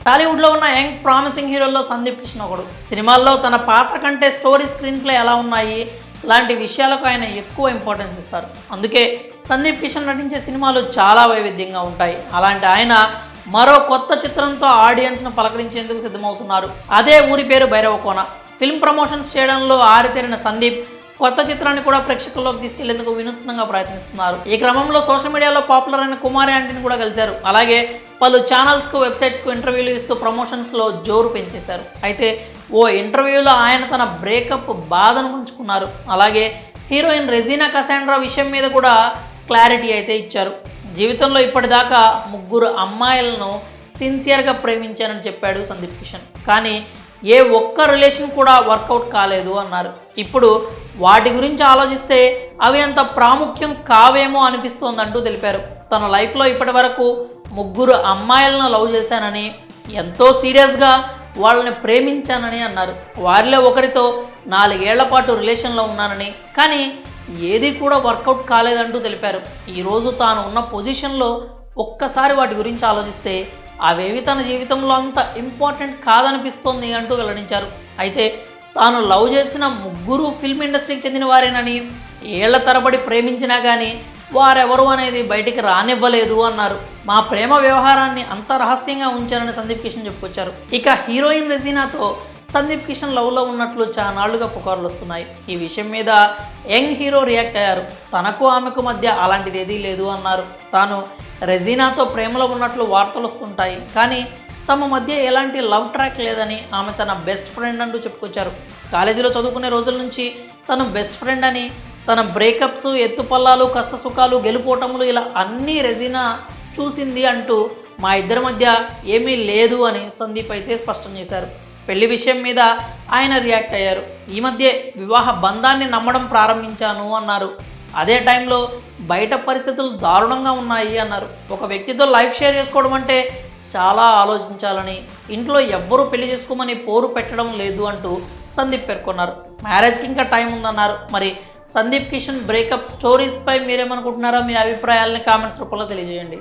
టాలీవుడ్లో ఉన్న young promising హీరోల్లో Sandeep Kishan ఒకడు. సినిమాల్లో తన పాత్ర కంటే స్టోరీ స్క్రీన్ ప్లే ఎలా ఉన్నాయి లాంటి విషయాలకు ఆయన ఎక్కువ ఇంపార్టెన్స్ ఇస్తారు. అందుకే సందీప్ కిషన్ నటించే సినిమాలు చాలా వైవిధ్యంగా ఉంటాయి. అలాంటి ఆయన మరో కొత్త చిత్రంతో ఆడియన్స్ను పలకరించేందుకు సిద్ధమవుతున్నారు. అదే ఊరి పేరు భైరవకోన. ఫిల్మ్ ప్రమోషన్స్ చేయడంలో ఆరితేరిన సందీప్ కొత్త చిత్రాన్ని కూడా ప్రేక్షకుల్లోకి తీసుకెళ్లేందుకు వినూత్నంగా ప్రయత్నిస్తున్నారు. ఈ క్రమంలో సోషల్ మీడియాలో పాపులర్ అయిన కుమారి ఆంటీని కూడా కలిశారు. అలాగే పలు ఛానల్స్కు, వెబ్సైట్స్కు ఇంటర్వ్యూలు ఇస్తూ ప్రమోషన్స్లో జోరు పెంచేశారు. అయితే ఓ ఇంటర్వ్యూలో ఆయన తన బ్రేకప్ బాధను పంచుకున్నారు. అలాగే హీరోయిన్ రెజీనా కసాండ్రా విషయం మీద కూడా క్లారిటీ అయితే ఇచ్చారు. జీవితంలో ఇప్పటిదాకా 3 అమ్మాయిలను సిన్సియర్గా ప్రేమించానని చెప్పాడు సందీప్ కిషన్. కానీ ఏ ఒక్క రిలేషన్ కూడా వర్కౌట్ కాలేదు అన్నారు. ఇప్పుడు వాటి గురించి ఆలోచిస్తే అవి అంత ప్రాముఖ్యం కావేమో అనిపిస్తోందంటూ తెలిపారు. తన లైఫ్లో ఇప్పటి వరకు 3 అమ్మాయిలను లవ్ చేశానని, ఎంతో సీరియస్గా వాళ్ళని ప్రేమించానని అన్నారు. వారిలో ఒకరితో 4 ఏళ్ల పాటు రిలేషన్లో ఉన్నానని, కానీ ఏది కూడా వర్కౌట్ కాలేదంటూ తెలిపారు. ఈరోజు తాను ఉన్న పొజిషన్లో ఒక్కసారి వాటి గురించి ఆలోచిస్తే అవేవి తన జీవితంలో అంత ఇంపార్టెంట్ కాదనిపిస్తోంది అంటూ వెల్లడించారు. అయితే తాను లవ్ చేసిన 3 ఫిల్మ్ ఇండస్ట్రీకి చెందిన వారేనని, ఏళ్ల తరబడి ప్రేమించినా కానీ వారెవరు అనేది బయటికి రానివ్వలేదు అన్నారు. మా ప్రేమ వ్యవహారాన్ని అంత రహస్యంగా ఉంచారని సందీప్ కిషన్ చెప్పుకొచ్చారు. ఇక హీరోయిన్ రెజీనాతో సందీప్ కిషన్ లవ్లో ఉన్నట్లు చానాళ్లుగా పుకార్లు వస్తున్నాయి. ఈ విషయం మీద యంగ్ హీరో రియాక్ట్ అయ్యారు. తనకు ఆమెకు మధ్య అలాంటిది ఏదీ లేదు అన్నారు. తాను రెజీనాతో ప్రేమలో ఉన్నట్లు వార్తలు వస్తుంటాయి, కానీ తమ మధ్య ఎలాంటి లవ్ ట్రాక్ లేదని, ఆమె తన బెస్ట్ ఫ్రెండ్ అంటూ చెప్పుకొచ్చారు. కాలేజీలో చదువుకునే రోజుల నుంచి తను బెస్ట్ ఫ్రెండ్ అని, తన బ్రేకప్స్, ఎత్తుపల్లాలు, కష్టసుఖాలు, గెలుపోటములు ఇలా అన్నీ రెజీనా చూసింది అంటూ మా ఇద్దరి మధ్య ఏమీ లేదు అని సందీప్ అయితే స్పష్టం చేశారు. పెళ్లి విషయం మీద ఆయన రియాక్ట్ అయ్యారు. ఈ మధ్య వివాహ బంధాన్ని నమ్మడం ప్రారంభించాను అన్నారు. అదే టైంలో బయట పరిస్థితులు దారుణంగా ఉన్నాయి అన్నారు. ఒక వ్యక్తితో లైఫ్ షేర్ చేసుకోవడం అంటే చాలా ఆలోచించాలని, ఇంట్లో ఎవ్వరూ పెళ్లి చేసుకోమని పోరు పెట్టడం లేదు అంటూ సందీప్ పేర్కొన్నారు. మ్యారేజ్కి ఇంకా టైం ఉందన్నారు. మరి సందీప్ కిషన్ బ్రేకప్ స్టోరీస్పై మీరేమనుకుంటున్నారో మీ అభిప్రాయాలని కామెంట్స్ రూపంలో తెలియజేయండి.